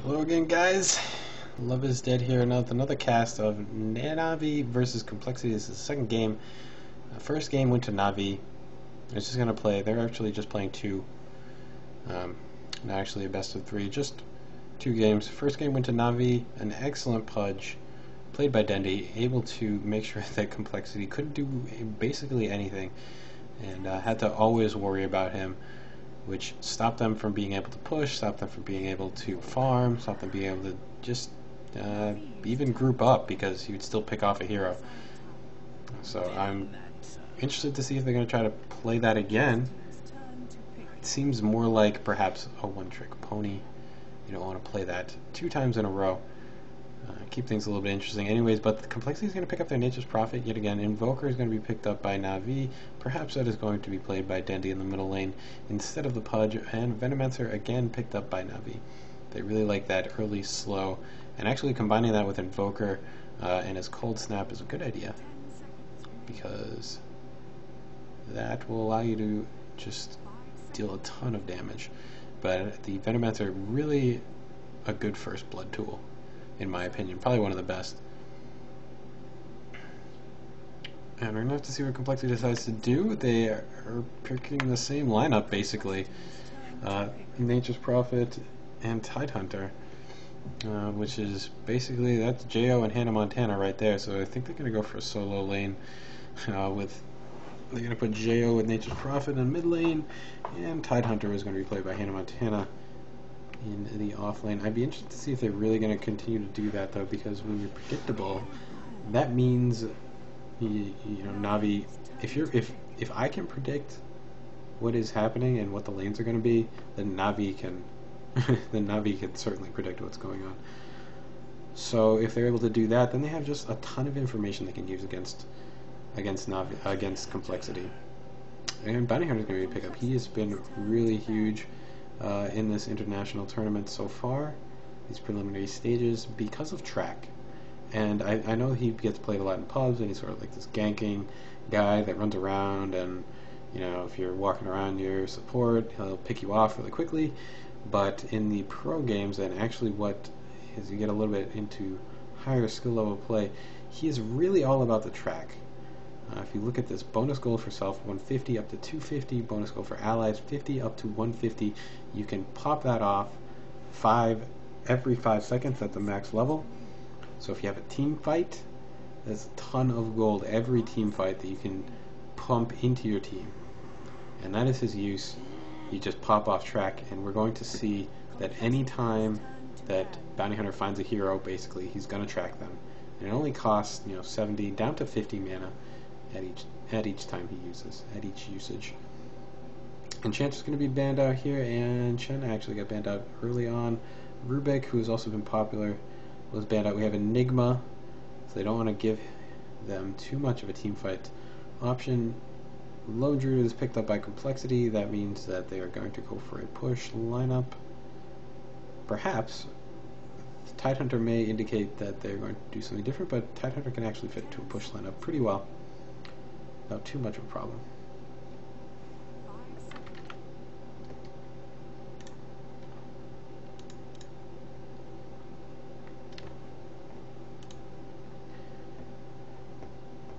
Hello again, guys. Love is Dead here with another cast of Navi versus Complexity. This is the second game. First game went to Navi. It's just gonna play. They're actually just playing two. Not actually a best of three, just two games. First game went to Navi. An excellent pudge, played by Dendy, able to make sure that Complexity couldn't do basically anything, and had to always worry about him, which stopped them from being able to push, stopped them from being able to farm, stopped them being able to just even group up, because he would still pick off a hero. So I'm interested to see if they're going to try to play that again. It seems more like perhaps a one-trick pony. You don't want to play that two times in a row. Keep things a little bit interesting. Anyways, but the Complexity is going to pick up their Nature's Prophet yet again. Invoker is going to be picked up by Navi. Perhaps that is going to be played by Dendy in the middle lane instead of the Pudge. And Venomancer again picked up by Navi. They really like that early slow. And actually combining that with Invoker and his Cold Snap is a good idea, because that will allow you to just deal a ton of damage. But the Venomancer, really a good first blood tool, in my opinion. Probably one of the best. And we're going to have to see what Complexity decides to do. They are picking the same lineup, basically. Nature's Prophet and Tidehunter, which is basically, that's Jo and Hannah Montana right there. So I think they're going to go for a solo lane. They're going to put Jo with Nature's Prophet in mid lane, and Tidehunter is going to be played by Hannah Montana in the off lane. I'd be interested to see if they're really going to continue to do that, though, because when you're predictable, that means you know, Navi. If I can predict what is happening and what the lanes are going to be, then Navi can then Navi can certainly predict what's going on. So if they're able to do that, then they have just a ton of information they can use against Navi, against Complexity. And Bounty Hunter is going to be a pickup. He has been really huge in this international tournament so far, these preliminary stages, because of track. And I know he gets played a lot in pubs, and he's sort of like this ganking guy that runs around, and you know, if you're walking around your support, he'll pick you off really quickly. But in the pro games, and actually what is, you get a little bit into higher skill level play, he is really all about the track. If you look at this, bonus gold for self 150 up to 250, bonus gold for allies 50 up to 150. You can pop that off every 5 seconds at the max level. So if you have a team fight, there's a ton of gold every team fight that you can pump into your team. And that is his use. You just pop off track, and we're going to see that any time that Bounty Hunter finds a hero, basically he's going to track them. And it only costs, you know, 70 down to 50 mana at each time he uses, at each usage. And Chance is going to be banned out here, and Chen actually got banned out early on. Rubik, who has also been popular, was banned out. We have Enigma, so they don't want to give them too much of a team fight option. Lone Druid is picked up by Complexity. That means that they are going to go for a push lineup. Perhaps Tidehunter may indicate that they're going to do something different, but Tidehunter can actually fit into a push lineup pretty well, without too much of a problem.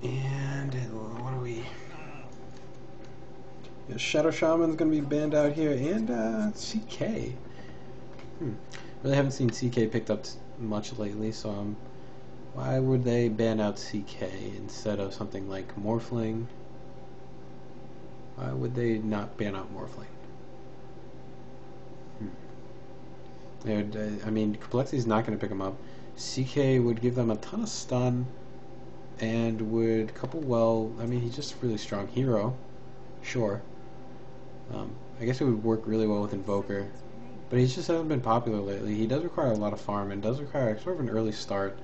And what are we? Yeah, Shadow Shaman's going to be banned out here, and CK. Really haven't seen CK picked up much lately, so why would they ban out CK instead of something like Morphling? Why would they not ban out Morphling? I mean, Complexity's not going to pick him up. CK would give them a ton of stun, and would couple well. I mean, he's just a really strong hero, sure. I guess it would work really well with Invoker, but he just hasn't been popular lately. He does require a lot of farm, and does require sort of an early start.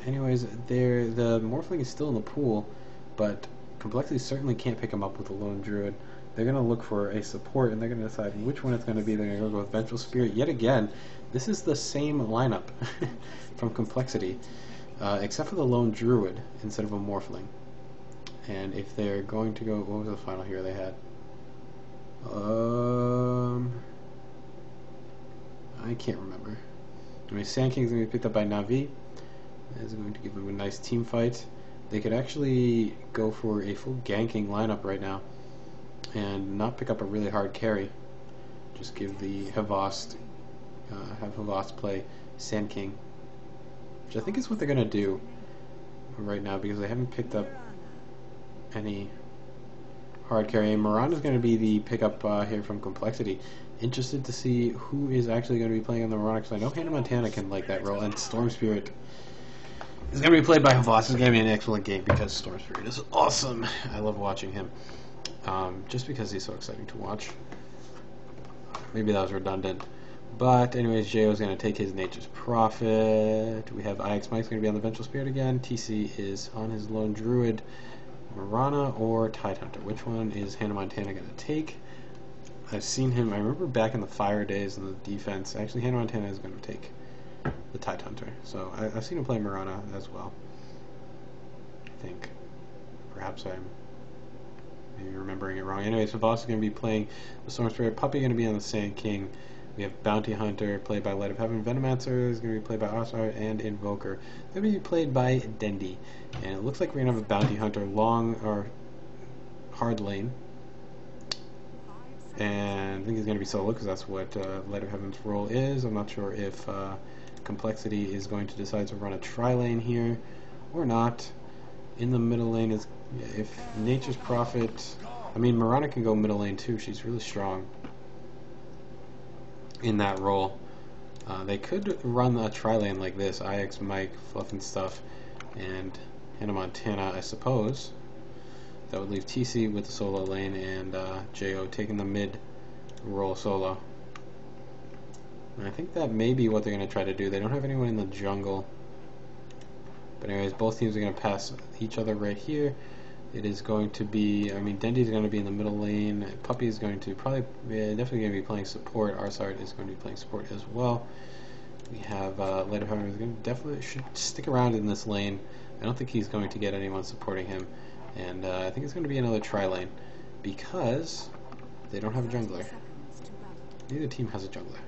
Anyways, the Morphling is still in the pool, but Complexity certainly can't pick him up with a Lone Druid. They're going to look for a support, and they're going to decide which one it's going to be. They're going to go with Vengeful Spirit yet again. This is the same lineup from Complexity, except for the Lone Druid instead of a Morphling. And if they're going to go, what was the final hero they had? I can't remember. Anyway, Sand King's going to be picked up by Na'Vi. That is going to give them a nice team fight. They could actually go for a full ganking lineup right now and not pick up a really hard carry. Just give the Havost, have Havost play Sand King, which I think is what they're going to do right now because they haven't picked up any hard carry. Moran is going to be the pickup here from Complexity. Interested to see who is actually going to be playing on the Moran, because I know Hannah Montana can like that role, and Storm Spirit is going to be played by Havost. It's going to be an excellent game because Storm Spirit is awesome. I love watching him, just because he's so exciting to watch. Maybe that was redundant. But anyways, Jo is going to take his Nature's Prophet. We have IX Mike's going to be on the Vengeful Spirit again. TC is on his Lone Druid. Marana or Tidehunter? Which one is Hannah Montana going to take? I've seen him, I remember back in the Fire days in the defense, actually Hannah Montana is going to take the Tidehunter. So I've seen him play Marana as well. I think. Perhaps I'm maybe remembering it wrong. Anyway, so Voss is going to be playing the Storm Spirit. Puppy going to be on the Sand King. We have Bounty Hunter played by Light of Heaven. Venomancer is going to be played by Ossar, and Invoker going to be played by Dendi. And it looks like we're going to have a Bounty Hunter long or hard lane. And I think he's going to be solo because that's what Light of Heaven's role is. I'm not sure if Complexity is going to decide to run a tri-lane here or not. In the middle lane is, if Nature's Prophet, I mean Marana can go middle lane too, she's really strong in that role. They could run a tri-lane like this, IX Mike, Fluff and Stuff, and Hannah Montana, I suppose. That would leave TC with the solo lane and Jo taking the mid role solo. And I think that may be what they're going to try to do. They don't have anyone in the jungle. But anyways, both teams are going to pass each other right here. It is going to be, I mean, Dendi's going to be in the middle lane. Puppy is going to probably, definitely going to be playing support. Arsart is going to be playing support as well. We have Light of Heaven is going to definitely should stick around in this lane. I don't think he's going to get anyone supporting him. And I think it's going to be another tri-lane because they don't have a jungler. Neither team has a jungler.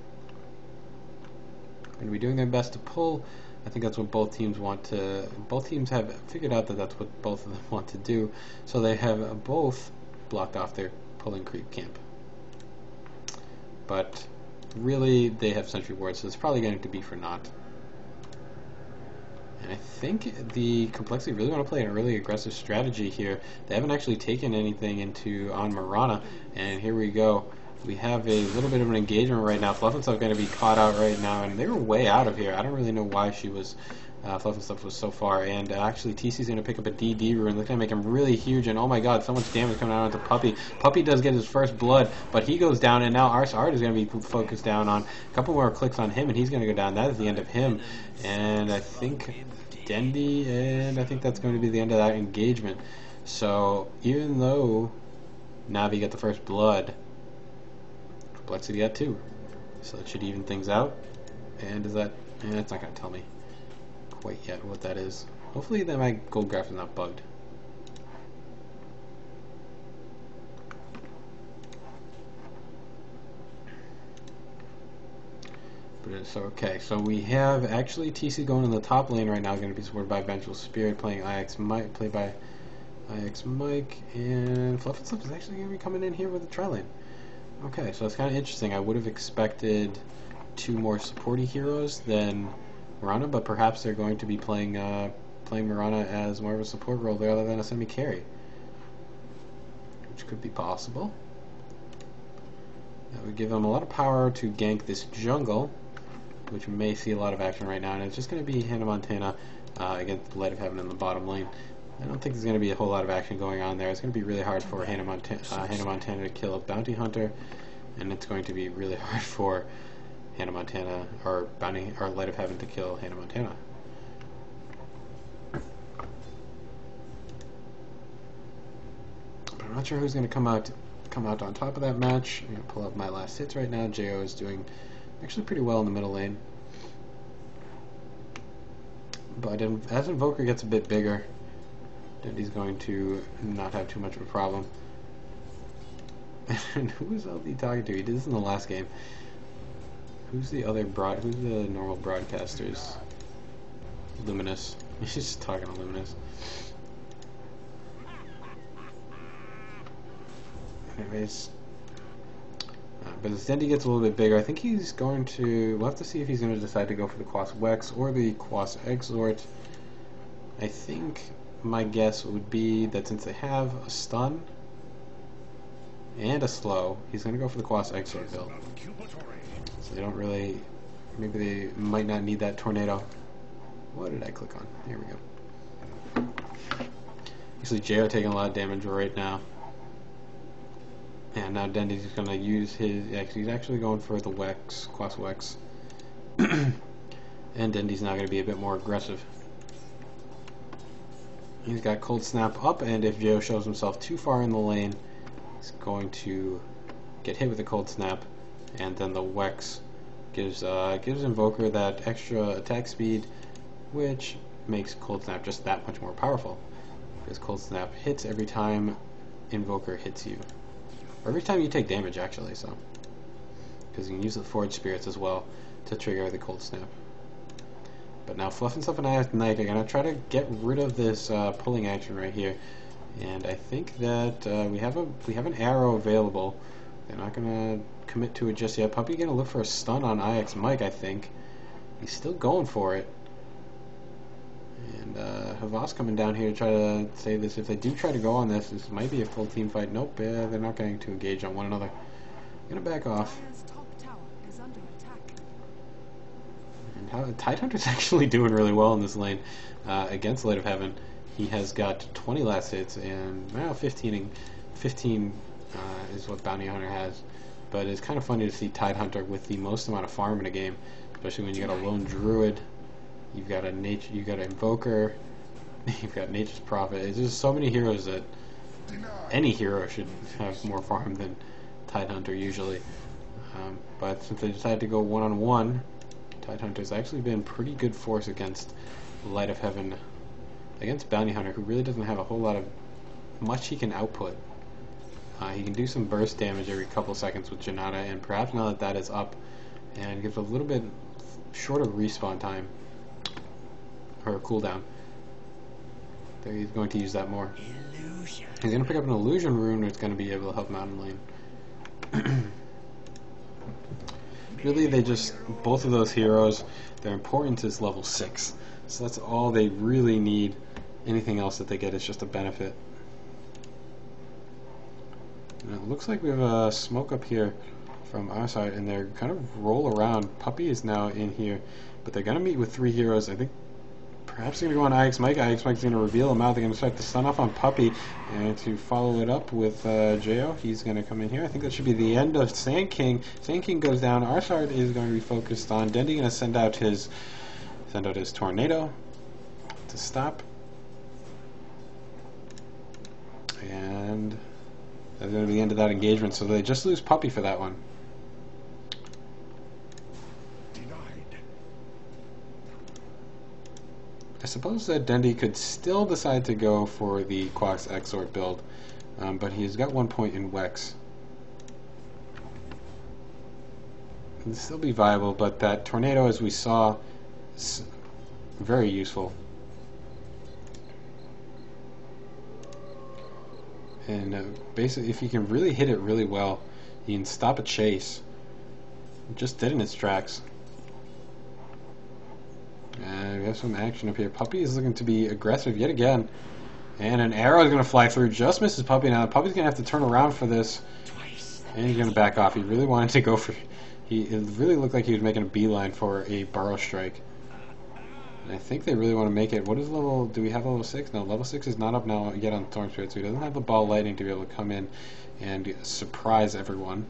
Going to be doing their best to pull. I think that's what both teams want to. Both teams have figured out that that's what both of them want to do. So they have both blocked off their pulling creep camp. But really, they have sentry wards, so it's probably going to be for naught. And I think the Complexity really want to play an really aggressive strategy here. They haven't actually taken anything on Marana, and here we go. We have a little bit of an engagement right now. Fluff and Stuff going to be caught out right now, and they were way out of here. I don't really know why she was, Fluff and Stuff was so far. And actually, TC's going to pick up a DD rune. That's going to make him really huge, and oh my god, so much damage coming out onto Puppy. Puppy does get his first blood, but he goes down, and now Art is going to be focused down on a couple more clicks on him, and he's going to go down. That is the end of him. And I think Dendi, and I think that's going to be the end of that engagement. So even though Na'Vi got the first blood, Complexity got 2, so that should even things out. And is that? It's not going to tell me quite yet what that is. Hopefully that my gold graph is not bugged. But it's okay. So we have actually TC going in the top lane right now, going to be supported by Vengeful Spirit, playing IX Mike, played by IX Mike, and Fluff and Stuff is actually going to be coming in here with a tri-lane. Okay, so it's kind of interesting. I would have expected 2 more supporty heroes than Marana, but perhaps they're going to be playing Marana as more of a support role rather than a semi-carry, which could be possible. That would give them a lot of power to gank this jungle, which may see a lot of action right now, and it's just going to be Hannah Montana against Light of Heaven in the bottom lane. I don't think there's going to be a whole lot of action going on there. It's going to be really hard for Hannah Montana to kill a Bounty Hunter, and it's going to be really hard for Hannah Montana or Light of Heaven to kill Hannah Montana. But I'm not sure who's going to come out on top of that match. I'm going to pull up my last hits right now. Jo is doing actually pretty well in the middle lane. But as Invoker gets a bit bigger, Dendi's going to not have too much of a problem. And who is LD talking to? He did this in the last game. Who's the other who's the normal broadcasters? Luminous. He's just talking to Luminous. Anyways. But as Dendy gets a little bit bigger, I think he's going to... We'll have to see if he's going to decide to go for the coS Wex or the coS Exort. I think my guess would be that since they have a stun and a slow, he's going to go for the coS Exort build. So they don't really... Maybe they might not need that tornado. What did I click on? Here we go. Actually, Jo taking a lot of damage right now. And now Dendy's going to use his... He's actually going for the Wex, coS Wex. And Dendy's now going to be a bit more aggressive. He's got Cold Snap up, and if Jo shows himself too far in the lane, he's going to get hit with the Cold Snap, and then the Wex gives Invoker that extra attack speed, which makes Cold Snap just that much more powerful. Because Cold Snap hits every time Invoker hits you. Or every time you take damage, actually, so. Because you can use the Forge Spirits as well to trigger the Cold Snap. But now Fluff and Stuff and I are going to try to get rid of this pulling action right here. And I think that we have an arrow available. They're not going to commit to it just yet. Puppy going to look for a stun on IX Mike, I think. He's still going for it. And Havas coming down here to try to save this. If they do try to go on this, this might be a full team fight. Nope, they're not going to engage on one another. I'm going to back off. And Tidehunter's actually doing really well in this lane against Light of Heaven. He has got 20 last hits, and now 15 is what Bounty Hunter has. But it's kind of funny to see Tidehunter with the most amount of farm in a game, especially when you got a lone druid. You've got an Invoker, you've got Nature's Prophet. There's just so many heroes that any hero should have more farm than Tidehunter usually. But since they decided to go one-on-one, Tidehunter's actually been pretty good force against Light of Heaven, against Bounty Hunter, who really doesn't have a whole lot of much he can output. He can do some burst damage every couple seconds with Janata, and perhaps now that that is up, and gives a little bit shorter respawn time. Or cooldown. There, he's going to use that more. Illusion. He's going to pick up an illusion rune that's going to be able to help him out in lane. Really, they just, both of those heroes, their importance is level 6. So that's all they really need. Anything else that they get is just a benefit. And it looks like we have a smoke up here from our side, and they're kind of roll around. Puppy is now in here, but they're going to meet with 3 heroes. I think perhaps they're going to go on IX Mike. IX Mike's going to reveal him out. They're going to start to stun off on Puppy, and to follow it up with Jo, he's going to come in here. I think that should be the end of Sand King. Sand King goes down. Our side is going to be focused on Dendy. Going to send out his tornado to stop, and that's going to be the end of that engagement. So they just lose Puppy for that one. I suppose that Dendy could still decide to go for the coS Exort build, but he's got 1 point in Wex. It can still be viable, but that tornado, as we saw, is very useful. And basically, if you can really hit it really well, you can stop a chase. Just dead in its tracks. And we have some action up here. Puppy is looking to be aggressive yet again. And an arrow is going to fly through. Just misses Puppy. Now Puppy's going to have to turn around for this. And he's going to back off. He really wanted to go for... It really looked like he was making a beeline for a Burrow Strike. And I think they really want to make it... What is level... Do we have level 6? No, level 6 is not up now yet on Storm Spirit, so he doesn't have the ball lightning to be able to come in and surprise everyone.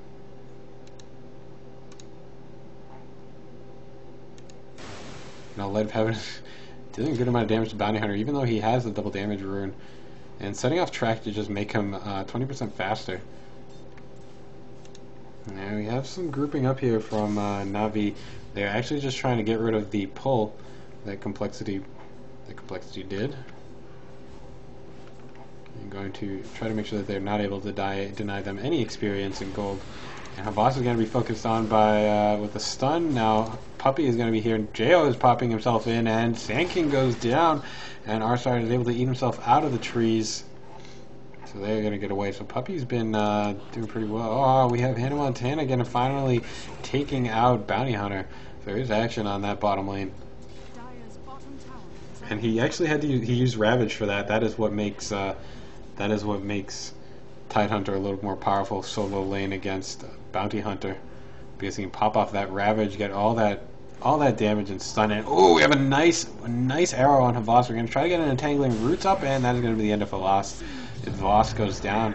Now, Light of Heaven dealing a good amount of damage to Bounty Hunter, even though he has the double damage rune, and setting off track to just make him 20% faster. Now we have some grouping up here from Navi. They're actually just trying to get rid of the pull that complexity did. I'm going to try to make sure that they're not able to deny them any experience in gold And her boss is going to be focused on by with the stun. Now Puppy is going to be here. Jo is popping himself in, and Sand King goes down, and Arsart is able to eat himself out of the trees. So they're going to get away. So Puppy's been doing pretty well. Oh, we have Hannah Montana again, finally taking out Bounty Hunter. There is action on that bottom lane. And he actually had to he used Ravage for that. That is what makes Tidehunter a little more powerful solo lane against Bounty Hunter, because he can pop off that Ravage, get all that damage and stun it. Oh, we have a nice arrow on Havas. We're going to try to get an Entangling Roots up, and that is going to be the end of Havas. If Havas goes down,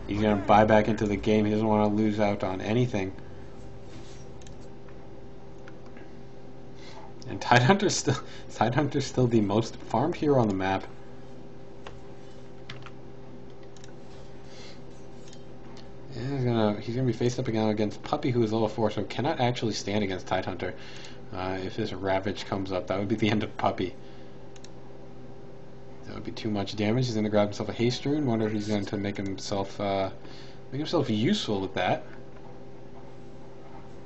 he's going to buy back into the game. He doesn't want to lose out on anything. And Tidehunter's still the most farmed hero on the map. And he's gonna be faced up again against Puppy, who is level 4, so cannot actually stand against Tidehunter. If this Ravage comes up, that would be the end of Puppy. That would be too much damage. He's gonna grab himself a Haste Rune. Wonder if he's going to make himself useful with that.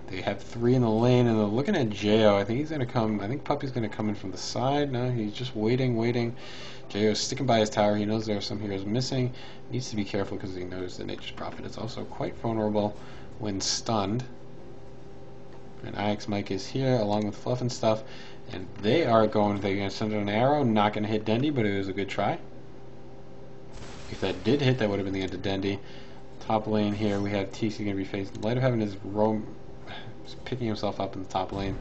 They have 3 in the lane, and they're looking at Jo. I think he's going to come. I think Puppy's going to come in from the side. No, he's just waiting. Jo is sticking by his tower. He knows there are some heroes missing. Needs to be careful because he knows that Nature's Prophet is also quite vulnerable when stunned. And IX Mike is here along with Fluff and stuff, and they're going to send out an arrow. Not going to hit Dendy, but it was a good try. If that did hit, that would have been the end of Dendy. Top lane here, we have TC going to be facing Light of Heaven is picking himself up in the top lane.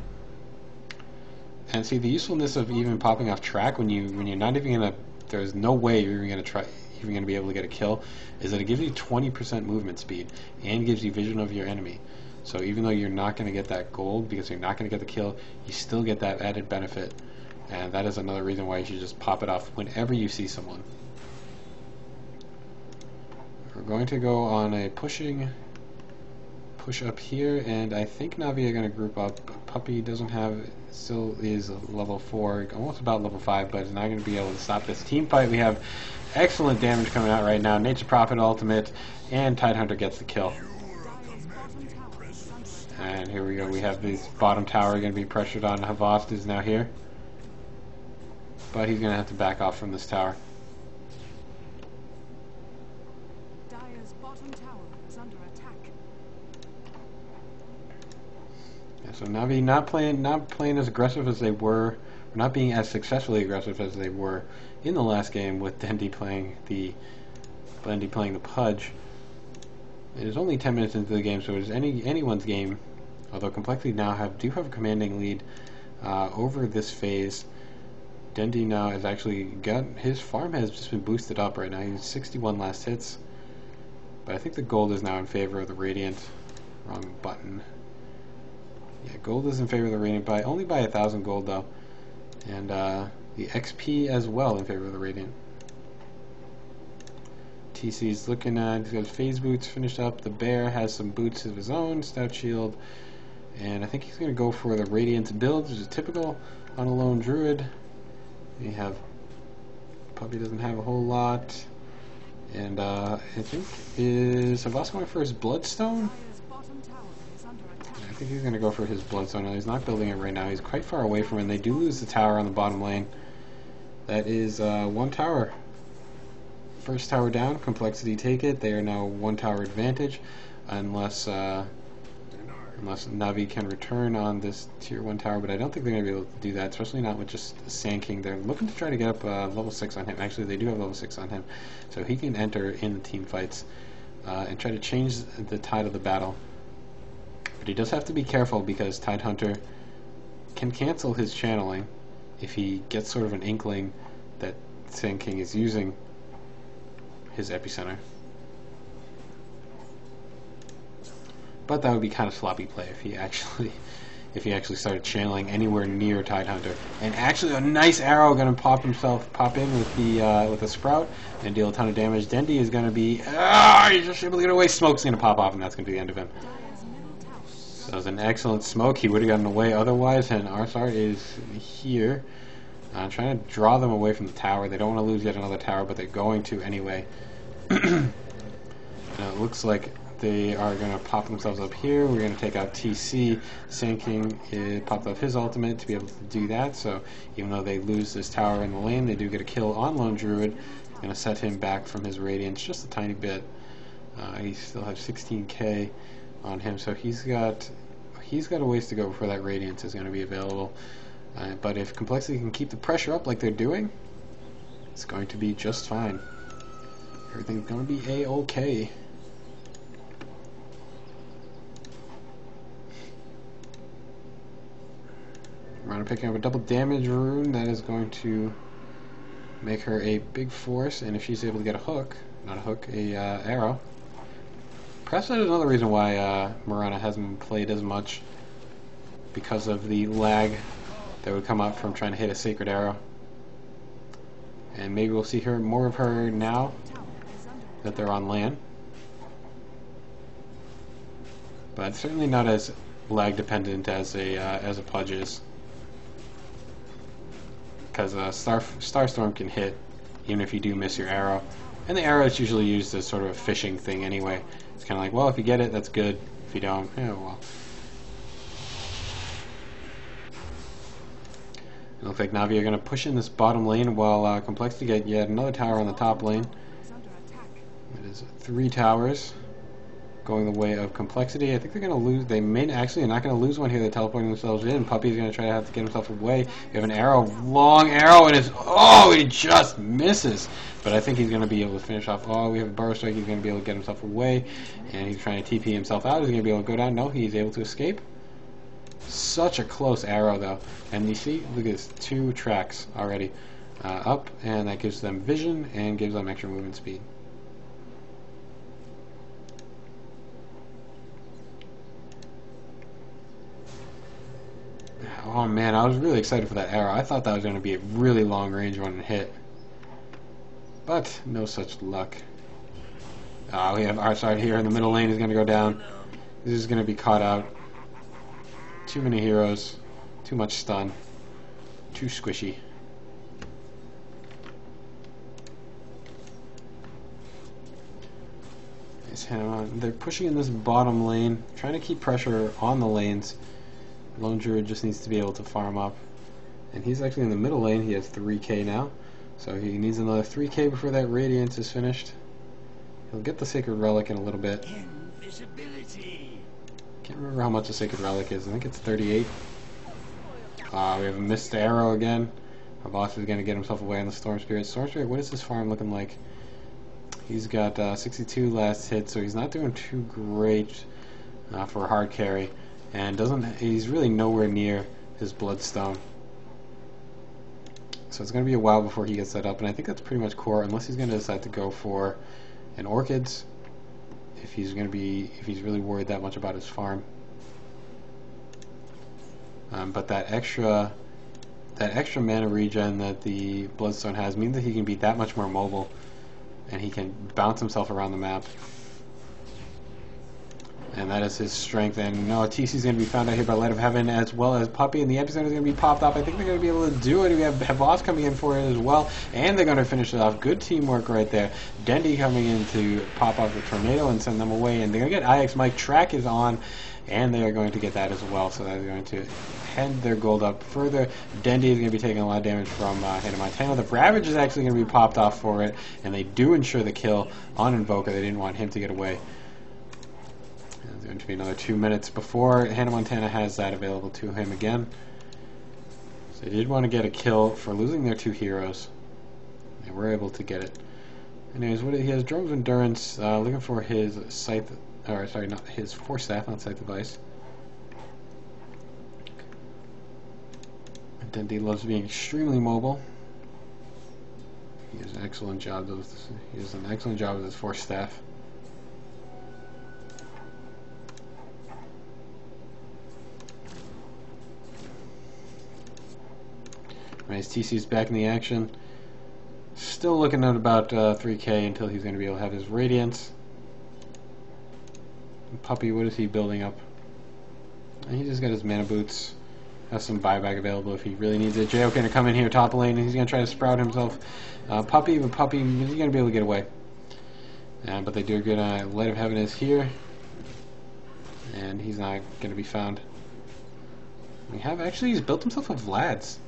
And see, the usefulness of even popping off track when you're not even gonna, there's no way you're even gonna be able to get a kill, is that it gives you 20% movement speed and gives you vision of your enemy. So even though you're not gonna get that gold because you're not gonna get the kill, you still get that added benefit. And that is another reason why you should just pop it off whenever you see someone. We're going to go on a push up here, and I think Navi are going to group up. Puppy still is level 4, almost about level 5, but is not going to be able to stop this team fight. We have excellent damage coming out right now. Nature's Prophet ultimate, and Tidehunter gets the kill. And here we go. We have this bottom tower going to be pressured on. Havas is now here, but he's going to have to back off from this tower. So Navi not playing as aggressive as they were, or not being as successfully aggressive as they were in the last game, with Dendy playing the Pudge. It is only 10 minutes into the game, so it is anyone's game. Although Complexity now do have a commanding lead over this phase. Dendy now has actually got his farm has just been boosted up right now. He's 61 last hits, but I think the gold is now in favor of the Radiant. Wrong button. Yeah, gold is in favor of the Radiant only by 1,000 gold though, and the XP as well in favor of the Radiant. TC's looking at, he's got his phase boots finished up. The Bear has some boots of his own, stout shield, and I think he's going to go for the Radiant build, which is typical on a lone druid. We have Puppy doesn't have a whole lot, and I think is Havas going for his Bloodstone. I think he's going to go for his Bloodstone. No, he's not building it right now. He's quite far away from it, and they do lose the tower on the bottom lane. That is 1 tower. First tower down, Complexity take it. They are now 1 tower advantage, unless Navi can return on this tier 1 tower, but I don't think they're going to be able to do that, especially not with just Sand King. They're looking to try to get up level 6 on him. Actually, they do have level 6 on him, so he can enter in the team fights and try to change the tide of the battle. But he does have to be careful, because Tidehunter can cancel his channeling if he gets sort of an inkling that Sand King is using his epicenter. But that would be kind of sloppy play if he actually started channeling anywhere near Tidehunter. And actually, a nice arrow going to pop in with the Sprout and deal a ton of damage. Dendy is going to be he's just able to get away. Smoke's going to pop off, and that's going to be the end of him. So that was an excellent smoke. He would have gotten away otherwise, and Arsart is here trying to draw them away from the tower. They don't want to lose yet another tower, but they're going to anyway. Now it looks like They are going to pop themselves up here. We're going to take out TC. Sand King popped up his ultimate to be able to do that. So even though they lose this tower in the lane, they do get a kill on Lone Druid. Going to set him back from his Radiance just a tiny bit. He still has 16k on him, so he's got a ways to go before that Radiance is going to be available. But if Complexity can keep the pressure up like they're doing, it's going to be just fine. Everything's going to be A-OK. We're picking up a double damage rune that is going to make her a big force, and if she's able to get a hook, not a hook, a arrow. Perhaps that is another reason why Mirana hasn't played as much, because of the lag that would come up from trying to hit a sacred arrow. And maybe we'll see more of her now that they're on land. But certainly not as lag dependent as a Pudge is. Because Starstorm can hit even if you do miss your arrow. And the arrow is usually used as sort of a fishing thing anyway. It's kind of like, well, if you get it, that's good. If you don't, yeah, well. It looks like Na'Vi are going to push in this bottom lane while Complexity get yet another tower on the top lane. It is 3 towers going the way of Complexity. I think they're going to lose. They may actually are not going to lose one here. They're teleporting themselves in. Puppy's going to try to have to get himself away. We have an arrow, long arrow, and it's he just misses. But I think he's going to be able to finish off. Oh, we have a Burrow Strike. He's going to be able to get himself away, and he's trying to TP himself out. Is he going to be able to go down? No, he's able to escape. Such a close arrow, though. And you see, look at this, 2 tracks already up, and that gives them vision and gives them extra movement speed. Oh man, I was really excited for that arrow. I thought that was going to be a really long range one and hit. But no such luck. We have our side here in the middle lane is going to go down. This is going to be caught out. Too many heroes. Too much stun. Too squishy. They're pushing in this bottom lane, trying to keep pressure on the lanes. Lone Druid just needs to be able to farm up. And he's actually in the middle lane. He has 3k now. So he needs another 3k before that Radiance is finished. He'll get the Sacred Relic in a little bit. Invisibility. Can't remember how much the Sacred Relic is. I think it's 38. We have a missed arrow again. Our boss is going to get himself away on the Storm Spirit. Storm Spirit, what is his farm looking like? He's got 62 last hit, so he's not doing too great for a hard carry. And he's really nowhere near his Bloodstone. So it's going to be a while before he gets that up, and I think that's pretty much core, unless he's going to decide to go for an Orchids, if he's really worried that much about his farm. But that extra mana regen that the Bloodstone has means that he can be that much more mobile, and he can bounce himself around the map. And that is his strength. And no, TC is going to be found out here by Light of Heaven, as well as Puppy, and the Epicenter is going to be popped off. I think they're going to be able to do it. We have Boss coming in for it as well, and they're going to finish it off. Good teamwork right there. Dendy coming in to pop off the Tornado and send them away, and they're going to get IX Mike. Track is on, and they are going to get that as well, so that's going to head their gold up further. Dendy is going to be taking a lot of damage from Hannah Montana. The Ravage is actually going to be popped off for it, and they do ensure the kill on Invoker. They didn't want him to get away. It's going to be another 2 minutes before Hannah Montana has that available to him again. So they did want to get a kill for losing their 2 heroes. They were able to get it. Anyways, he has Drums of Endurance, looking for his Scythe, or sorry, not his Force Staff, not Scythe Device. Dendy loves being extremely mobile. He does an excellent job with his Force Staff. Nice, TC's back in the action. Still looking at about 3k until he's going to be able to have his Radiance. And Puppy, what is he building up? And he just got his Mana Boots. Has some buyback available if he really needs it. JO going to come in here top lane, and he's going to try to sprout himself. Puppy, but Puppy, he's going to be able to get away. But they do a good Light of Heaven is here. and he's not going to be found. We have actually, he's built himself a Vlad's.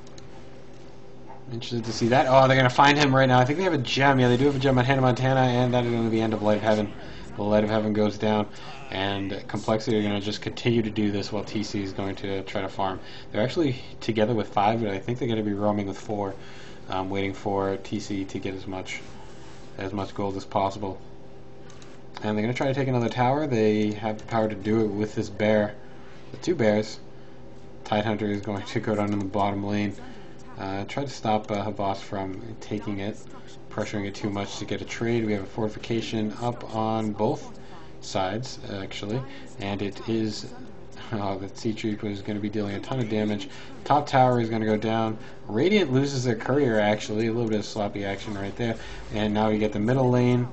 Interested to see that. Oh, they're going to find him right now. I think they have a gem. Yeah, they do have a gem on Hannah Montana, and that is going to be the end of Light of Heaven. The Light of Heaven goes down, and Complexity are going to just continue to do this while TC is going to try to farm. They're actually together with 5, but I think they're going to be roaming with 4, waiting for TC to get as much gold as possible. And they're going to try to take another tower. They have the power to do it with this bear. The 2 bears. Tidehunter is going to go down in the bottom lane. Try to stop Havas from taking it, pressuring it too much to get a trade. We have a fortification up on both sides, actually, and it is the Sea Troop is going to be dealing a ton of damage. Top tower is going to go down. Radiant loses their courier, actually, a little bit of sloppy action right there. And now you get the middle lane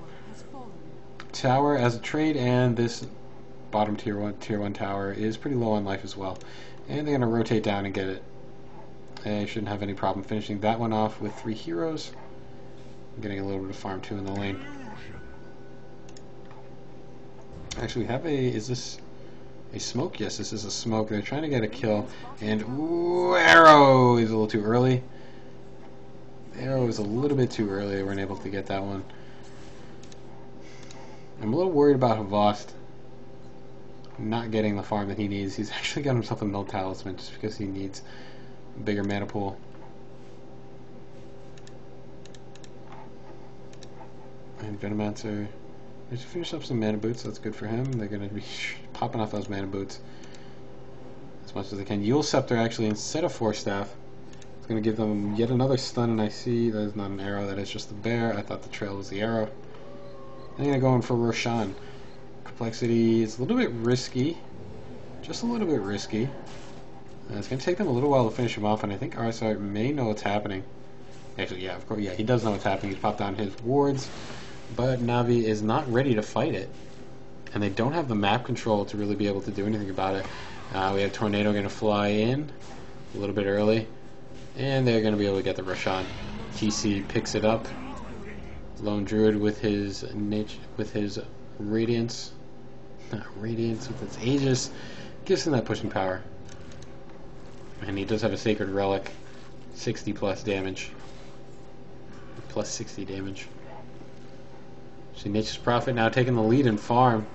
tower as a trade, and this bottom tier 1 tower is pretty low on life as well. And they're going to rotate down and get it. They shouldn't have any problem finishing that one off with 3 heroes. I'm getting a little bit of farm too in the lane. Actually, we have is this a smoke? Yes, this is a smoke. They're trying to get a kill, and ooh, arrow is a little too early. Arrow is a little bit too early. They weren't able to get that one. I'm a little worried about Havast not getting the farm that he needs. He's actually got himself a Mill Talisman just because he needs a bigger mana pool. And Venomancer just finish up some mana boots. That's good for him. They're going to be popping off those mana boots as much as they can. Yule Scepter actually, instead of Force Staff, it's going to give them yet another stun, and I see that is not an arrow, that is just the bear. I thought the trail was the arrow. I'm going to go in for Roshan. Complexity is a little bit risky. Just a little bit risky. It's going to take them a little while to finish him off, and I think Arsar may know what's happening. Actually, yeah, of course, yeah, he does know what's happening. He's popped down his wards, but Navi is not ready to fight it. And they don't have the map control to really be able to do anything about it. We have Tornado going to fly in a little bit early, and they're going to be able to get the Roshan. TC picks it up. Lone Druid with his Radiance, not Radiance, with its Aegis, gives him that pushing power. And he does have a Sacred Relic, 60 plus damage, plus 60 damage. See, Nature's Prophet now taking the lead in farm.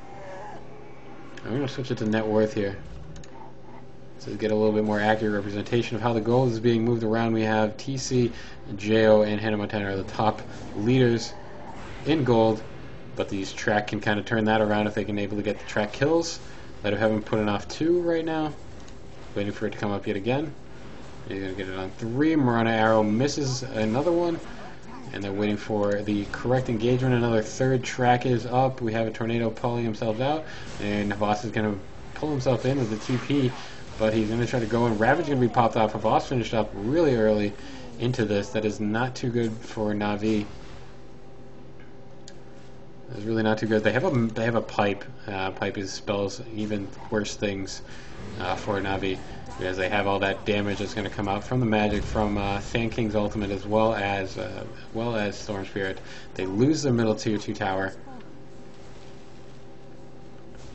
I'm going to switch it to net worth here to get a little bit more accurate representation of how the gold is being moved around. We have TC, Jo, and Hannah Montana are the top leaders in gold, but these track can kind of turn that around if they can able to get the track kills. Light of Heaven putting off 2 right now, waiting for it to come up yet again. He's going to get it on 3. Marana Arrow misses another one, and they're waiting for the correct engagement. Another 3rd track is up. We have a Tornado pulling himself out, and Havas is going to pull himself in with the TP, but he's going to try to go in. Ravage is going to be popped off. Havas finished up really early into this. That is not too good for Na'Vi. It's really not too good. They have a pipe. Pipe spells even worse things for Na'Vi, because they have all that damage that's going to come out from the magic from Sand King's ultimate, as well as Storm Spirit. They lose their middle tier 2 tower.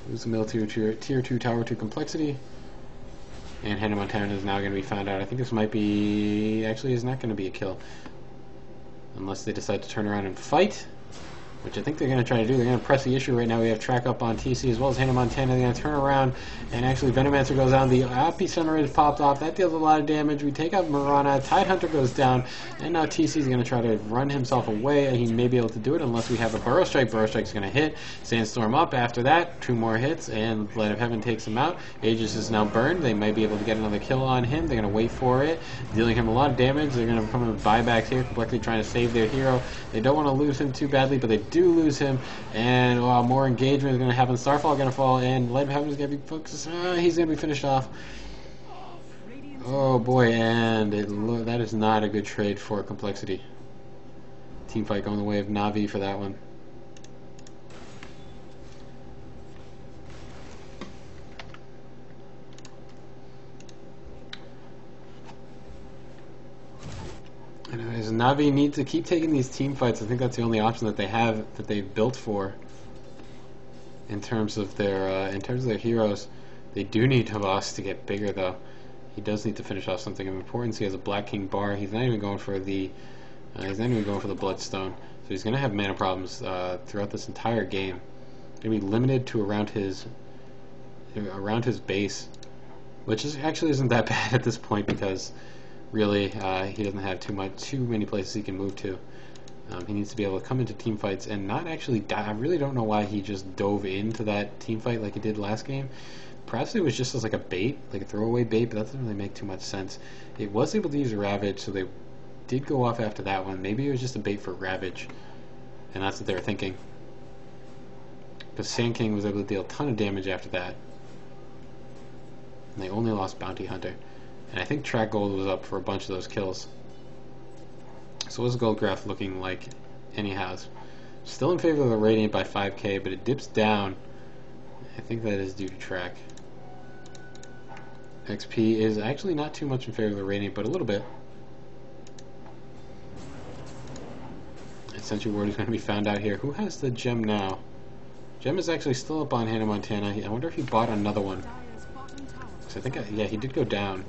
Lose the middle tier 2 tower to Complexity. And Hannah Montana is now going to be found out. I think this might be... Actually, is not going to be a kill. Unless they decide to turn around and fight, which I think they're going to try to do. They're going to press the issue right now. We have track up on TC as well as Hannah Montana. They're going to turn around, and actually Venomancer goes down. The Epicenter is popped off. That deals a lot of damage. We take out Marana. Tidehunter goes down, and now TC is going to try to run himself away. He may be able to do it unless we have a Burrow Strike. Burrow Strike is going to hit. Sandstorm up after that. 2 more hits, and Light of Heaven takes him out. Aegis is now burned. They might be able to get another kill on him. They're going to wait for it, dealing him a lot of damage. They're going to come with buybacks here, completely trying to save their hero. They don't want to lose him too badly, but they do lose him. And more engagement is going to happen. Starfall is going to fall, and Light of Heaven is going to be focused. He's going to be finished off. Oh boy, and that is not a good trade for Complexity. Team fight going the way of Na'Vi for that one. Anyways, Na'Vi need to keep taking these team fights. I think that's the only option that they have, that they've built for. in terms of their heroes. They do need Havas to get bigger, though. He does need to finish off something of importance. He has a Black King Bar. He's not even going for the Bloodstone. So he's going to have mana problems throughout this entire game. Going to be limited to around his base, which actually isn't that bad at this point, because really he doesn't have too many places he can move to. He needs to be able to come into team fights and not actually die. I really don't know why he just dove into that team fight like he did last game. Perhaps it was just as like a bait, like a throwaway bait, but that doesn't really make too much sense. It was able to use a Ravage, so they did go off after that one. Maybe it was just a bait for Ravage, and that's what they were thinking. Because Sand King was able to deal a ton of damage after that. And they only lost Bounty Hunter. And I think Track Gold was up for a bunch of those kills. So what's Goldgraph looking like anyhow? Still in favor of the Radiant by 5k, but it dips down. I think that is due to Track. XP is actually not too much in favor of the Radiant, but a little bit. And Sentry Ward is going to be found out here. Who has the gem now? Gem is actually still up on Hannah Montana. I wonder if he bought another one. So I think, yeah, he did go down.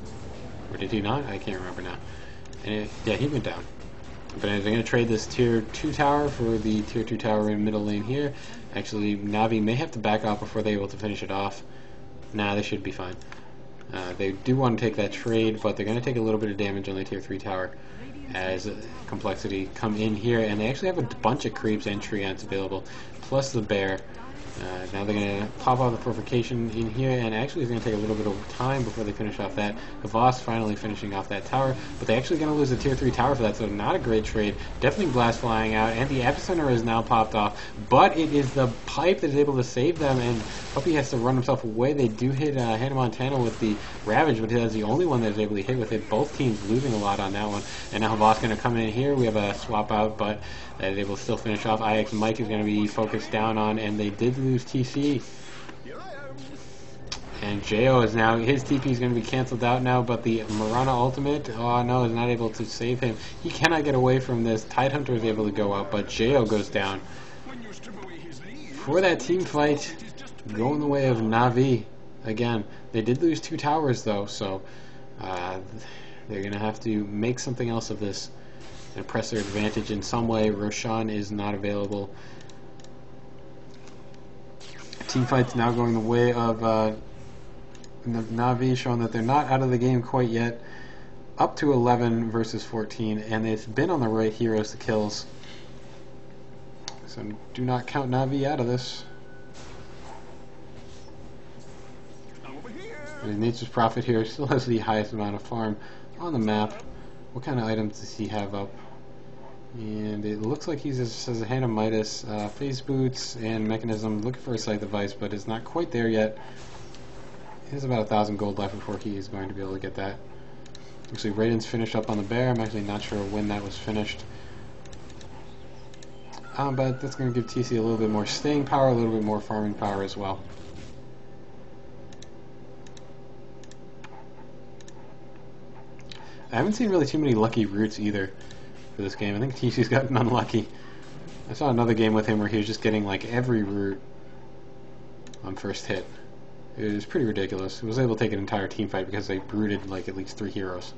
Or did he not? I can't remember now. And yeah, he went down. But they're going to trade this tier 2 tower for the tier 2 tower in middle lane here. Actually, Navi may have to back off before they're able to finish it off. Nah, they should be fine. They do want to take that trade, but they're going to take a little bit of damage on the tier 3 tower as Complexity come in here. And they actually have a bunch of creeps and treants available, plus the bear. Now they're going to pop out the Provocation in here, and actually it's going to take a little bit of time before they finish off that. Havas finally finishing off that tower, but they're actually going to lose a tier 3 tower for that, so not a great trade. Definitely Blast flying out, and the Epicenter is now popped off, but it is the pipe that is able to save them, and Puppy has to run himself away. They do hit Hannah Montana with the Ravage, but that's the only one that is able to hit with it. Both teams losing a lot on that one, and now Havas going to come in here. We have a swap out, but they will still finish off. IX Mike is going to be focused down on, and they did lose TC. And Jo is now, his TP is going to be cancelled out now, but the Mirana ultimate, oh no, is not able to save him. He cannot get away from this. Tidehunter is able to go out, but Jo goes down. For that team fight, going the way of Navi. Again, they did lose 2 towers though, so they're going to have to make something else of this and press their advantage in some way. Roshan is not available. Teamfight's now going the way of Navi, showing that they're not out of the game quite yet. Up to 11 versus 14, and it's been on the right heroes to kills. So do not count Navi out of this. And Nature's Prophet here still has the highest amount of farm on the map. What kind of items does he have up? And it looks like he just has a Hand of Midas, Phase Boots, and Mechanism. Looking for a Scythe Device, but it's not quite there yet. He has about 1,000 gold left before he is going to be able to get that. Actually, Raiden's finished up on the bear. I'm actually not sure when that was finished. But that's going to give TC a little bit more staying power, a little bit more farming power as well. I haven't seen really too many lucky roots either for this game. I think TC's gotten unlucky. I saw another game with him where he was just getting like every root on first hit. It was pretty ridiculous. He was able to take an entire team fight because they brooded like at least 3 heroes.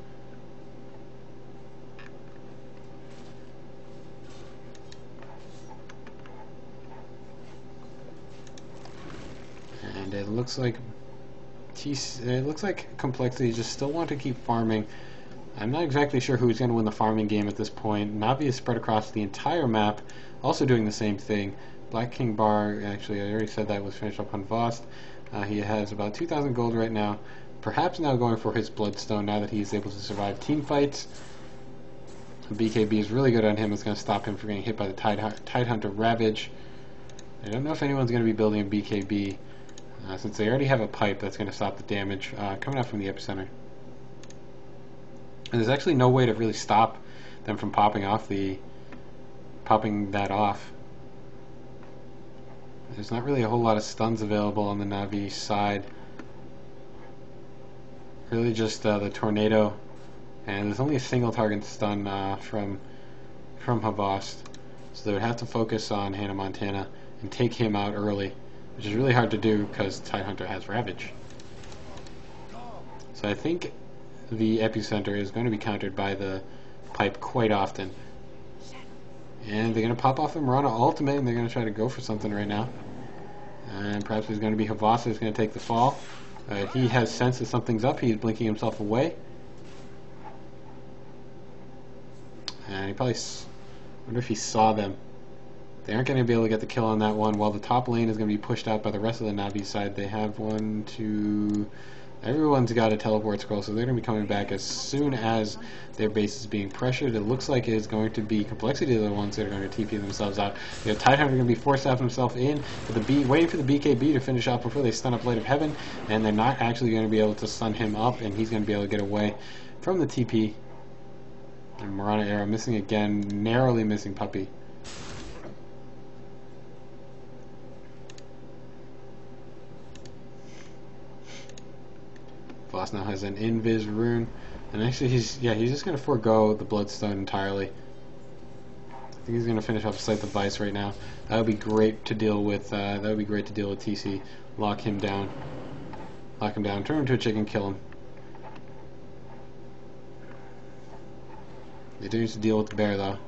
And it looks like Complexity just still want to keep farming. I'm not exactly sure who's going to win the farming game at this point. Navi is spread across the entire map, also doing the same thing. Black King Bar, actually I already said that, was finished up on Vost. He has about 2,000 gold right now, perhaps now going for his Bloodstone now that he's able to survive team fights. BKB is really good on him. It's going to stop him from getting hit by the Tidehunter Ravage. I don't know if anyone's going to be building a BKB, since they already have a pipe that's going to stop the damage coming out from the Epicenter. And there's actually no way to really stop them from popping that off. There's not really a whole lot of stuns available on the Navi side. Really just the Tornado, and there's only a single target stun from Havas. So they would have to focus on Hannah Montana and take him out early. which is really hard to do because Tidehunter has Ravage. So I think the Epicenter is going to be countered by the Pipe quite often. And they're going to pop off the Marana ultimate, and they're going to try to go for something right now. And perhaps it's going to be Havasa who's going to take the fall. He has sense that something's up. He's blinking himself away. And he probably... wonder if he saw them. They aren't going to be able to get the kill on that one, while the top lane is going to be pushed out by the rest of the Navi side. They have 1, 2... Everyone's got a teleport scroll, so they're going to be coming back as soon as their base is being pressured. It looks like it is going to be Complexity the ones that are going to TP themselves out. You have Tidehunter going to be forced out himself in, for the waiting for the BKB to finish off before they stun up Light of Heaven, and they're not actually going to be able to stun him up, and he's going to be able to get away from the TP. And Marana Arrow missing again, narrowly missing Puppey. Voss now has an Invis rune, and actually he's just going to forego the Bloodstone entirely. I think he's going to finish off Sight the Vice right now. That would be great to deal with. TC. Lock him down. Turn him into a chicken, kill him. They do need to deal with the bear though.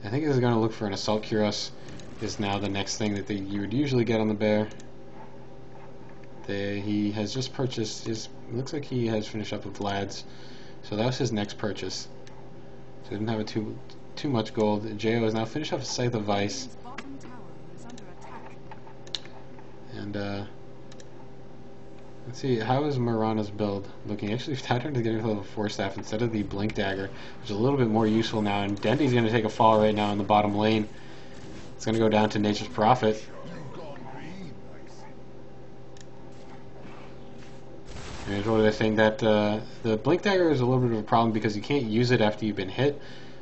I think he's going to look for an Assault Cuirass. Is now the next thing that you would usually get on the bear. He has just purchased looks like he has finished up with Lads, so that was his next purchase. So he didn't have too much gold. Jo has now finished up his Scythe of Vice, and let's see, how is Marana's build looking? Actually, Tidehunter is getting a level 4 staff instead of the Blink Dagger, which is a little bit more useful now. And Dendy's going to take a fall right now in the bottom lane. It's going to go down to Nature's Prophet. And what are they saying? That the Blink Dagger is a little bit of a problem because you can't use it after you've been hit.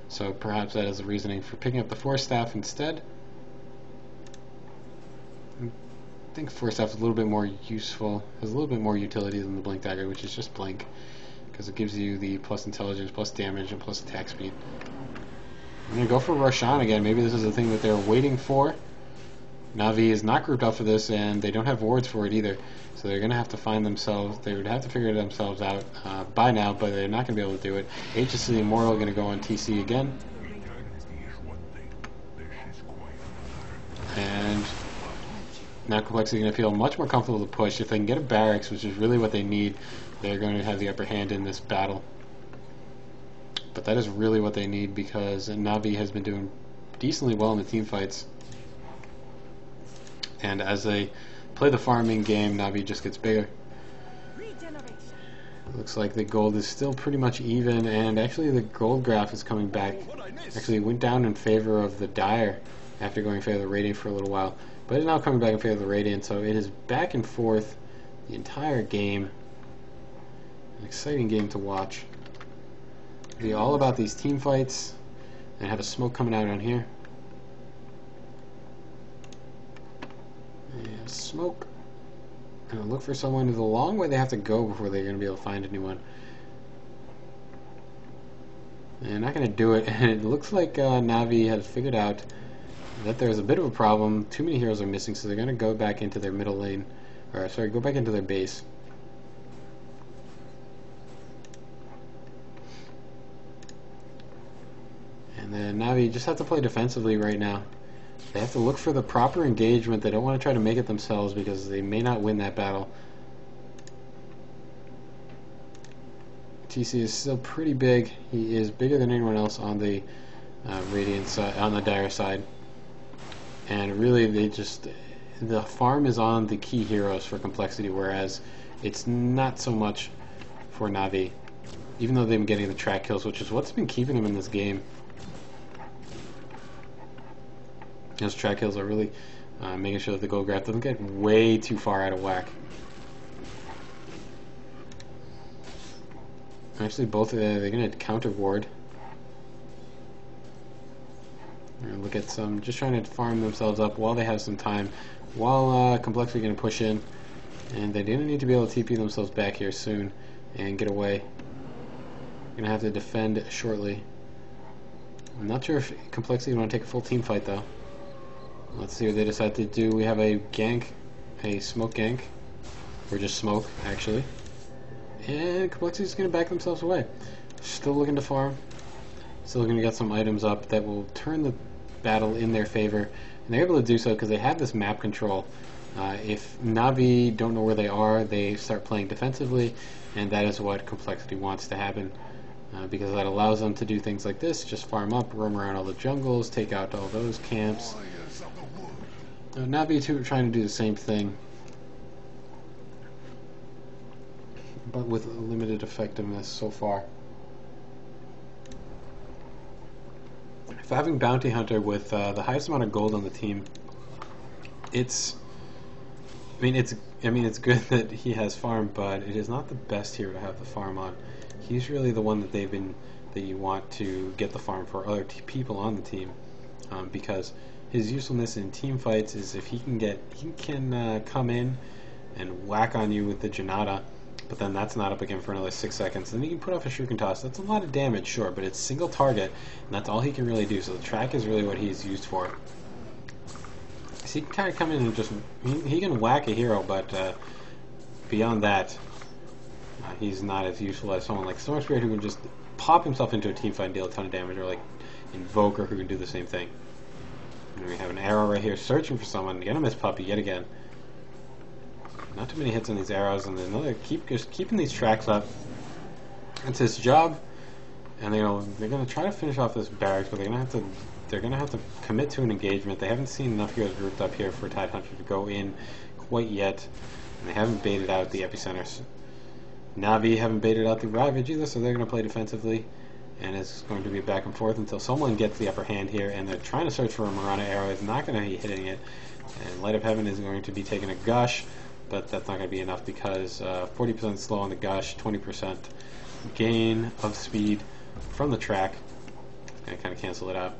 So perhaps that is the reasoning for picking up the Force Staff instead. I think Force Staff is a little bit more useful, has a little bit more utility than the Blink Dagger, which is just Blink, because it gives you the plus intelligence, plus damage, and plus attack speed. I'm going to go for Roshan again. Maybe this is the thing that they're waiting for. Navi is not grouped up for this, and they don't have wards for it either. So they're going to have to find themselves, they would have to figure themselves out by now, but they're not going to be able to do it. Aegis the Immortal going to go on TC again. And now Complexity is going to feel much more comfortable to push. If they can get a barracks, which is really what they need, they're going to have the upper hand in this battle. But that is really what they need, because Navi has been doing decently well in the team fights. And as they play the farming game, Navi just gets bigger. It looks like the gold is still pretty much even, and actually the gold graph is coming back. Actually, it went down in favor of the Dire after going in favor of the Radiant for a little while. But it's now coming back in favor of the Radiant, so it is back and forth the entire game. An exciting game to watch. It'll be all about these team fights, and have a smoke coming out on here. And smoke. And look for someone. There's a long way they have to go before they're going to be able to find anyone. They're not going to do it, and it looks like Navi has figured out that there's a bit of a problem. Too many heroes are missing, so they're going to go back into their middle lane. Or, sorry, go back into their base. And then Navi just have to play defensively right now. They have to look for the proper engagement. They don't want to try to make it themselves because they may not win that battle. TC is still pretty big. He is bigger than anyone else on the Radiant side, on the Dire side. And really, the farm is on the key heroes for Complexity, whereas it's not so much for Navi, even though they've been getting the track kills, which is what's been keeping them in this game. Those track kills are really making sure that the gold graph doesn't get way too far out of whack. Actually, both they're going to counter ward. Look at some, just trying to farm themselves up while they have some time, while Complexity is going to push in, and they're going to need to be able to TP themselves back here soon and get away. Going to have to defend shortly. I'm not sure if Complexity want to take a full team fight though. Let's see what they decide to do. We have a gank, a smoke gank, or just smoke, actually. And Complexity is going to back themselves away. Still looking to farm. Still going to get some items up that will turn the battle in their favor. And they're able to do so because they have this map control. If Navi don't know where they are, they start playing defensively, and that is what Complexity wants to happen. Because that allows them to do things like this, just farm up, roam around all the jungles, take out all those camps. Navi too trying to do the same thing, but with limited effectiveness so far. If having Bounty Hunter with the highest amount of gold on the team, it's good that he has farm, but it is not the best hero to have the farm on. He's really the one that you want to get the farm for other people on the team, because his usefulness in team fights is if he can come in and whack on you with the Janata, but then that's not up again for another 6 seconds. Then he can put off a Shuriken Toss. That's a lot of damage, sure, but it's single target, and that's all he can really do. So the track is really what he's used for. So he can kind of come in and just he can whack a hero, but beyond that, he's not as useful as someone like Storm Spirit, who can just pop himself into a team fight and deal a ton of damage, or like Invoker, who can do the same thing. And we have an arrow right here searching for someone. Gonna miss Puppy yet again. Not too many hits on these arrows, and another just keeping these tracks up. It's his job, and they're gonna try to finish off this barracks, but they're gonna have to commit to an engagement. They haven't seen enough heroes grouped up here for Tidehunter to go in quite yet, and they haven't baited out the epicenters. Navi haven't baited out the Ravage either, so they're gonna play defensively. And it's going to be back and forth until someone gets the upper hand here, and they're trying to search for a Marana arrow. It's not going to be hitting it, and Light of Heaven is going to be taking a gush, but that's not going to be enough because 40% slow on the gush, 20% gain of speed from the track. It's going to kind of cancel it out.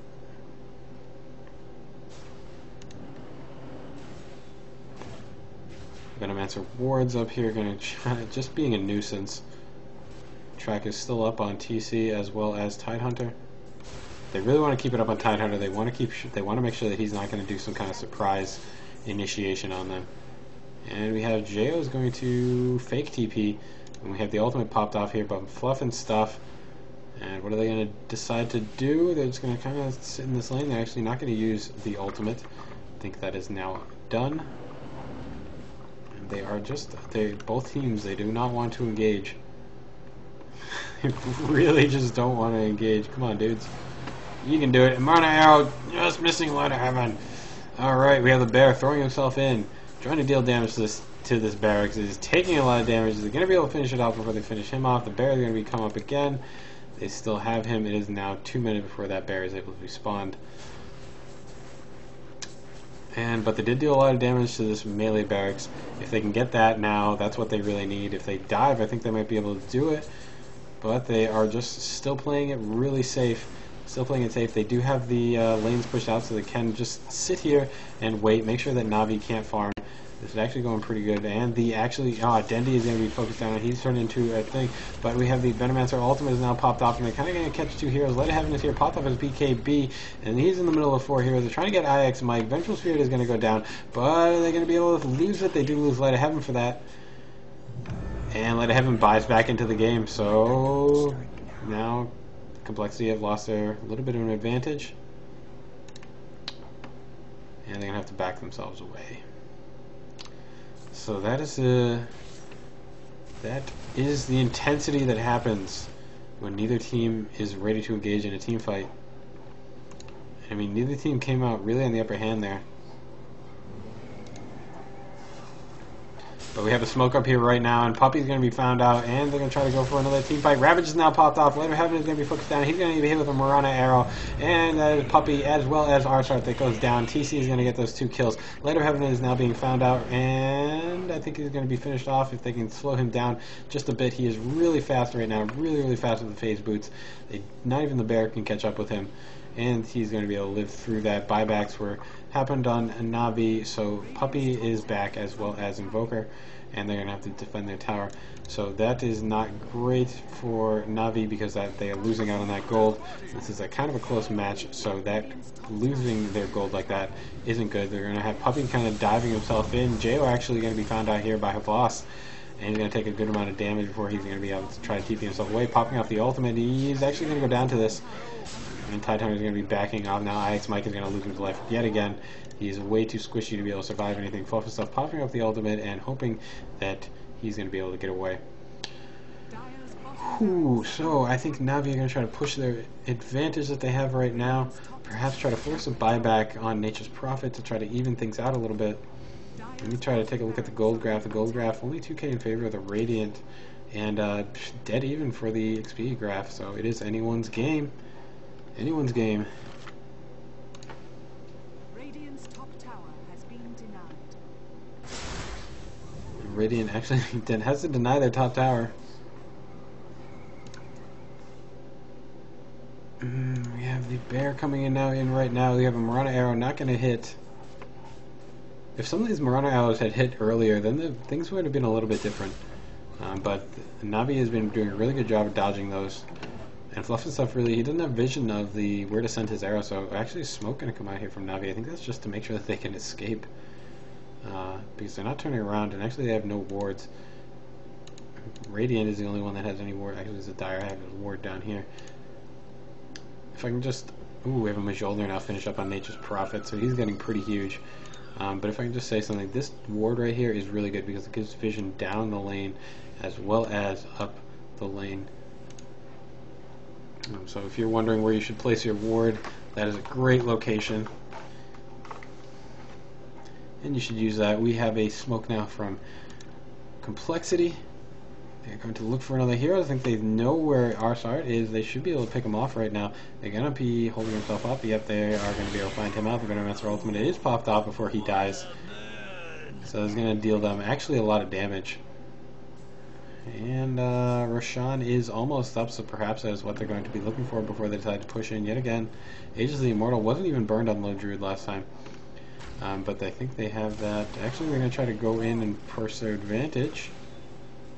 Venomancer wards up here, going to try just being a nuisance. Track is still up on TC as well as Tidehunter. They really want to keep it up on Tidehunter. They want to make sure that he's not going to do some kind of surprise initiation on them. And we have Jo is going to fake TP, and we have the ultimate popped off here, but fluff and stuff. And what are they going to decide to do? They're just going to kind of sit in this lane. They're actually not going to use the ultimate. I think that is now done. And they are both teams, they do not want to engage. They really just don't want to engage. Come on, dudes. You can do it. Marana arrow just missing Light of Heaven. Alright, we have the bear throwing himself in, trying to deal damage to this barracks. He's taking a lot of damage. They're going to be able to finish it off before they finish him off. The bear is going to come up again. They still have him. It is now 2 minutes before that bear is able to be spawned. But they did do a lot of damage to this melee barracks. If they can get that now, that's what they really need. If they dive, I think they might be able to do it. But they are just still playing it really safe. Still playing it safe. They do have the lanes pushed out, so they can just sit here and wait. Make sure that Navi can't farm. This is actually going pretty good. And Dendi is going to be focused down on. He's turned into a thing. But we have the Venomancer ultimate is now popped off, and they're kind of going to catch two heroes. Light of Heaven is here, popped off as BKB, and he's in the middle of 4 heroes. They're trying to get IX Mike. Vengeful Spirit is going to go down, but are they going to be able to lose it? They do lose Light of Heaven for that. And Light of Heaven buys back into the game, so now Complexity have lost a little bit of an advantage, and they're going to have to back themselves away. So that is the intensity that happens when neither team is ready to engage in a team fight. I mean, neither team came out really on the upper hand there. But we have a smoke up here right now, and Puppy's going to be found out, and they're going to try to go for another team fight. Ravage is now popped off. Light of Heaven is going to be focused down. He's going to be hit with a Marana arrow, and that is Puppy as well as Arshart that goes down. TC is going to get those 2 kills. Light of Heaven is now being found out, and I think he's going to be finished off if they can slow him down just a bit. He is really fast right now, really fast with the phase boots. Not even the bear can catch up with him. And he's going to be able to live through that. Buybacks were happened on Navi, so Puppey is back as well as Invoker, and they're going to have to defend their tower. So that is not great for Navi because they are losing out on that gold. This is a kind of a close match, so that losing their gold like that isn't good. They're going to have Puppey kind of diving himself in. Jo actually going to be found out here by Havas, and he's going to take a good amount of damage before he's going to be able to try to keep himself away. Popping off the ultimate, he's actually going to go down to this. And Tidehunter is going to be backing off now. IX Mike is going to lose his life yet again. He's way too squishy to be able to survive anything. Fluff and stuff popping off the ultimate and hoping that he's going to be able to get away. Ooh, so I think Navi are going to try to push their advantage that they have right now. Perhaps try to force a buyback on Nature's Prophet to try to even things out a little bit. Let me try to take a look at the gold graph. The gold graph only 2k in favor of the Radiant and dead even for the XP graph. So it is anyone's game. Anyone's game. Radiant's top tower has been denied. Radiant actually has to deny their top tower. We have the bear coming in right now. We have a Marana arrow not going to hit. If some of these Marana arrows had hit earlier, then things would have been a little bit different. But Navi has been doing a really good job of dodging those. And Fluff and stuff really, he doesn't have vision of where to send his arrow, so actually smoke going to come out here from Navi. I think that's just to make sure that they can escape. Because they're not turning around, and actually they have no wards. Radiant is the only one that has any ward. Actually, there's a Dire. I have a ward down here. If I can just... Ooh, we have a Majolder now finish up on Nature's Prophet, so he's getting pretty huge. But if I can just say something, this ward right here is really good because it gives vision down the lane as well as up the lane. So if you're wondering where you should place your ward, that is a great location. And you should use that. We have a smoke now from Complexity. They're going to look for another hero. I think they know where Arsart is. They should be able to pick him off right now. They're going to be holding himself up. Yep, they are going to be able to find him out. The Venomancer ultimate is popped off before he dies. So it's going to deal them actually a lot of damage. And Roshan is almost up, so perhaps that is what they're going to be looking for before they decide to push in yet again. Aegis the Immortal wasn't even burned on Low Druid last time. But I think they have that. Actually, they're going to try to go in and push their advantage.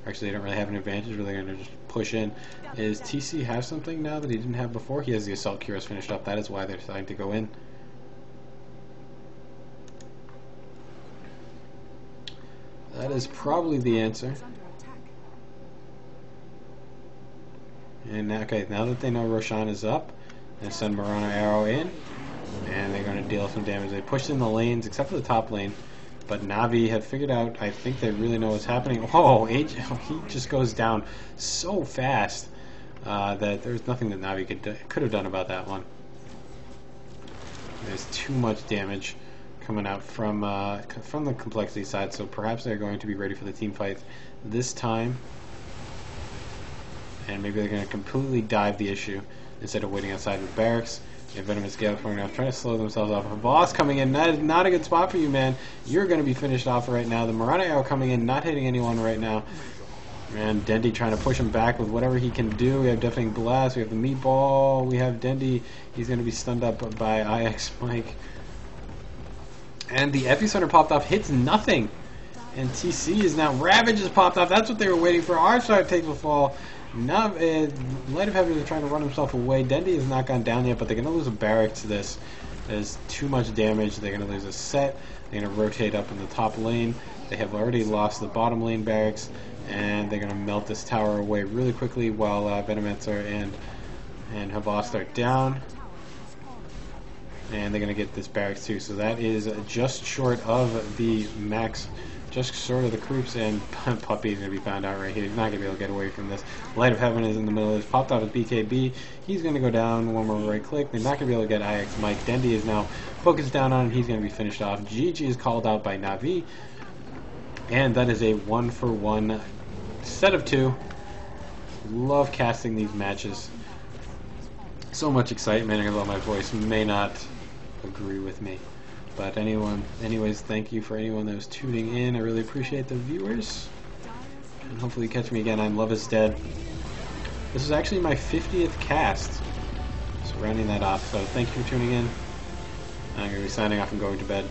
Actually, they don't really have an advantage, but they're going to just push in. Is TC have something now that he didn't have before? He has the Assault Cuirass finished up. That is why they're deciding to go in. That is probably the answer. And okay, now that they know Roshan is up, they send Marana Arrow in, and they're going to deal some damage. They pushed in the lanes, except for the top lane, but Navi have figured out, I think they really know what's happening. Oh, he just goes down so fast that there's nothing that Navi could have done about that one. There's too much damage coming out from the Complexity side, so perhaps they're going to be ready for the team fight this time. And maybe they're going to completely dive the issue instead of waiting outside the barracks. You have Venomous Gale coming out, trying to slow themselves off. A boss coming in, that is not a good spot for you, man. You're going to be finished off right now. The Marana Arrow coming in, not hitting anyone right now. And Dendy trying to push him back with whatever he can do. We have Deafening Blast, we have the Meatball, we have Dendy. He's going to be stunned up by IX Mike. And the Epicenter popped off, hits nothing. And TC is now, Ravage has popped off. That's what they were waiting for. Arsart takes a fall. Light of Heaven is trying to run himself away. Dendy has not gone down yet, but they're going to lose a barrack to this. There's too much damage. They're going to lose a set. They're going to rotate up in the top lane. They have already lost the bottom lane barracks, and they're going to melt this tower away really quickly while Venomancer and Havas are down. And they're going to get this barracks too. So that is just short of the max. Just short of the creeps, and Puppey is going to be found out right here. He's not going to be able to get away from this. Light of Heaven is in the middle of this. Popped off his BKB. He's going to go down. One more right click. They're not going to be able to get IX Mike. Dendy is now focused down on him. He's going to be finished off. GG is called out by Navi. And that is a 1-for-1 set of 2. Love casting these matches. So much excitement, although my voice may not agree with me. But anyways, thank you for anyone that was tuning in. I really appreciate the viewers. And hopefully you catch me again. I'm Love is Dead. This is actually my 50th cast. So rounding that off. So thank you for tuning in. I'm going to be signing off and going to bed.